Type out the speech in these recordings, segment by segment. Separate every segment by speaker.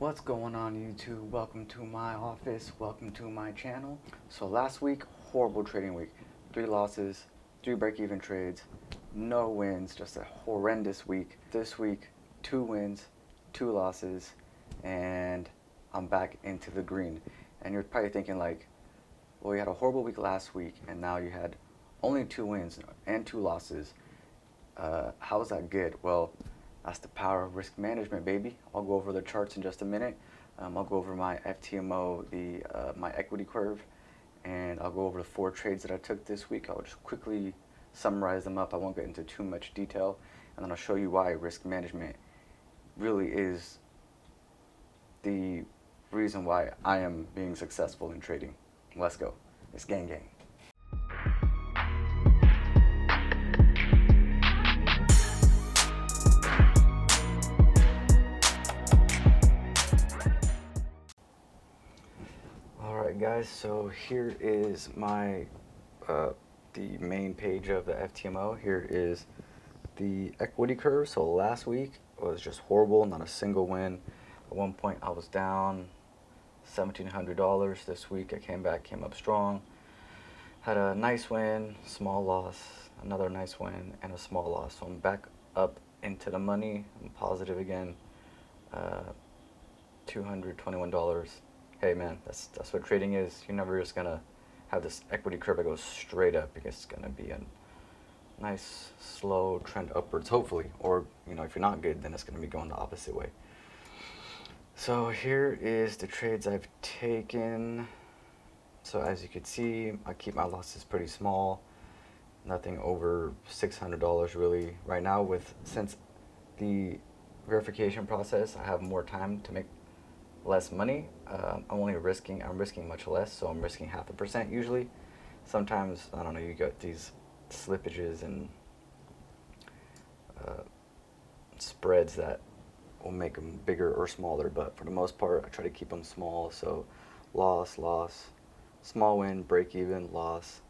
Speaker 1: What's going on YouTube? Welcome to my office, welcome to my channel. So last week, horrible trading week. 3 losses, 3 break-even trades, no wins, just a horrendous week. This week, 2 wins, 2 losses, and I'm back into the green. And you're probably thinking like, well, you had a horrible week last week and now you had only 2 wins and 2 losses. How is that good? Well, that's the power of risk management, baby. I'll go over the charts in just a minute. I'll go over my FTMO, my equity curve, and I'll go over the 4 trades that I took this week. I'll just quickly summarize them up. I won't get into too much detail, and then I'll show you why risk management really is the reason why I am being successful in trading. Let's go. It's gang gang. Alright guys, so here is my the main page of the FTMO. Here is the equity curve. So last week was just horrible, not a single win. At one point I was down $1,700. This week I came back, came up strong. Had a nice win, small loss, another nice win, and a small loss. So I'm back up into the money. I'm positive again. $221. Hey man, that's what trading is. You're never just gonna have this equity curve that goes straight up, because it's gonna be a nice slow trend upwards, hopefully. Or if you're not good, then it's gonna be going the opposite way. So here is the trades I've taken. So as you can see, I keep my losses pretty small, nothing over $600 really. Right now, since the verification process, I have more time to make less money. I'm risking much less, so I'm risking 0.5% usually. Sometimes, I don't know, you got these slippages and spreads that will make them bigger or smaller, but for the most part I try to keep them small. So loss, small win, break even, loss,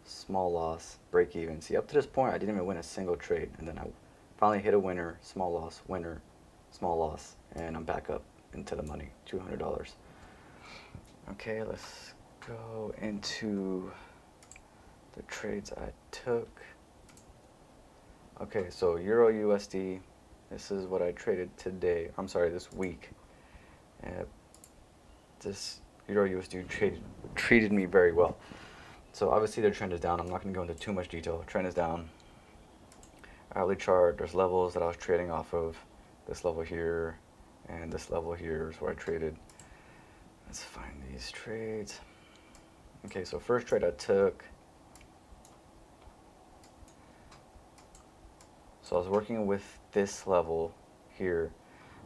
Speaker 1: small loss, break even. See, up to this point I didn't even win a single trade, and then I finally hit a winner, small loss, winner, small loss, and I'm back up into the money, $200. Okay, let's go into the trades I took. Okay, so EURUSD, this is what I traded today. I'm sorry, this week. This EURUSD treated me very well. So obviously the trend is down. I'm not going to go into too much detail. The trend is down. Hourly chart, there's levels that I was trading off of. This level here and this level here is where I traded. Let's find these trades. Okay, so first trade I took. So I was working with this level here.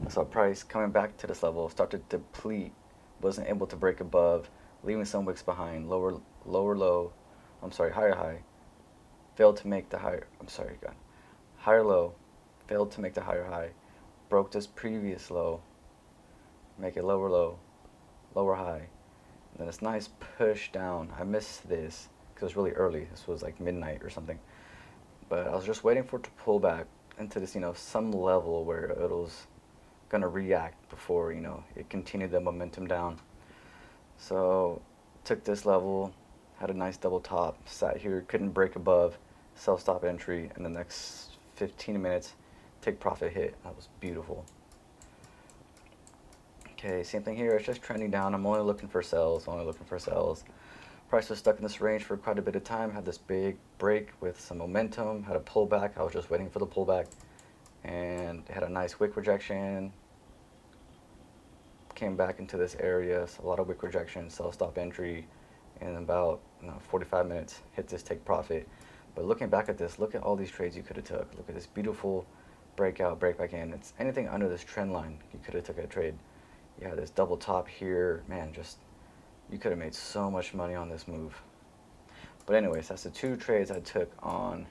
Speaker 1: I saw price coming back to this level, start to deplete, wasn't able to break above, leaving some wicks behind, higher high, failed to make the higher, higher low, failed to make the higher high, broke this previous low, make it lower low, lower high, and then this nice push down. I missed this because it was really early. This was like midnight or something, but I was just waiting for it to pull back into this, some level where it was gonna react before, it continued the momentum down. So took this level, had a nice double top, sat here, couldn't break above, sell stop entry, and the next 15 minutes take profit hit. That was beautiful. Okay, same thing here. It's just trending down. I'm only looking for sells, Price was stuck in this range for quite a bit of time. Had this big break with some momentum, had a pullback. I was just waiting for the pullback, and had a nice wick rejection. Came back into this area, so a lot of wick rejection, sell stop entry, in about 45 minutes, hit this take profit. But looking back at this, look at all these trades you could have took. Look at this beautiful breakout, break back in. It's anything under this trend line, you could have took a trade. You had this double top here, man, you could have made so much money on this move. But anyways, that's the 2 trades I took on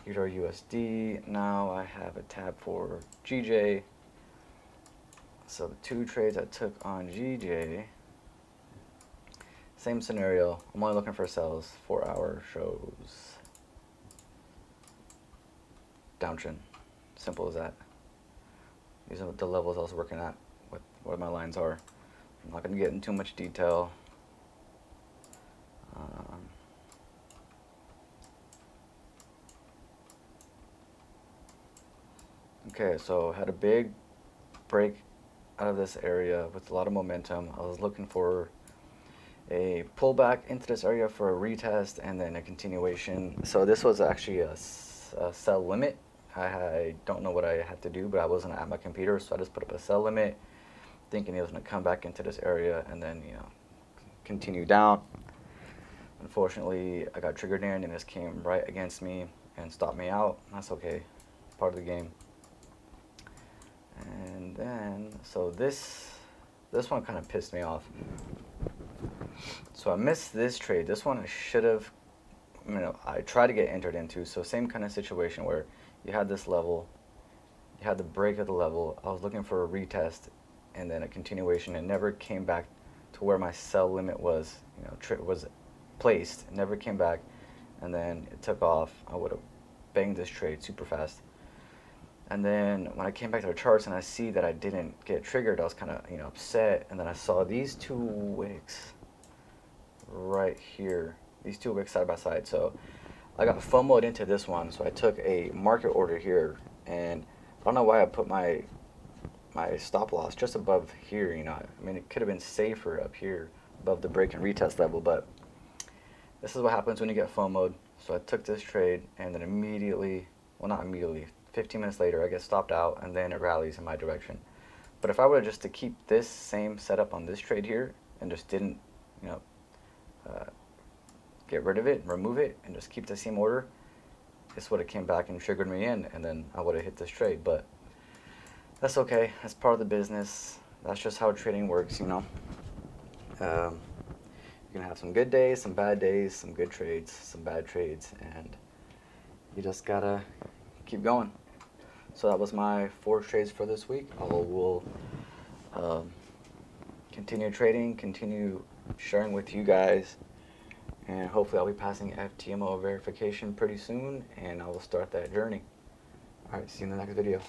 Speaker 1: EURUSD. Now I have a tab for GJ. So the 2 trades I took on GJ, same scenario. I'm only looking for sells. 4-hour shows downtrend. Simple as that. These are the levels I was working at, what my lines are. I'm not going to get into too much detail. Okay, so had a big break out of this area with a lot of momentum. I was looking for a pullback into this area for a retest and then a continuation. So this was actually a sell limit. I don't know what I had to do, but I wasn't at my computer, so I just put up a sell limit, thinking it was going to come back into this area and then, you know, continue down. Unfortunately, I got triggered in and this came right against me and stopped me out. That's okay, part of the game. And then, so this one kind of pissed me off. So I missed this trade. This one I should have, you know, I tried to get entered into. So same kind of situation where you had this level, you had the break of the level. I was looking for a retest and then a continuation. It never came back to where my sell limit was, you know, was placed. It never came back, and then it took off. I would have banged this trade super fast. And then when I came back to the charts and I see that I didn't get triggered, I was kind of, you know, upset. And then I saw these two wicks right here, these two wicks side by side. So I got FOMO'd into this one. So I took a market order here, and I don't know why I put my stop loss just above here. You know, I mean, it could have been safer up here above the break and retest level, but this is what happens when you get FOMO'd. So I took this trade, and then immediately, well, not immediately, 15 minutes later, I get stopped out, and then it rallies in my direction. But if I were just to keep this same setup on this trade here and just didn't, you know, get rid of it, remove it, and just keep the same order, this would have came back and triggered me in, and then I would have hit this trade. But that's okay. That's part of the business. That's just how trading works, you know. You're gonna have some good days, some bad days, some good trades, some bad trades, and you just gotta keep going. So that was my 4 trades for this week. I will continue trading, continue sharing with you guys, and hopefully I'll be passing FTMO verification pretty soon, and I will start that journey. Alright, see you in the next video.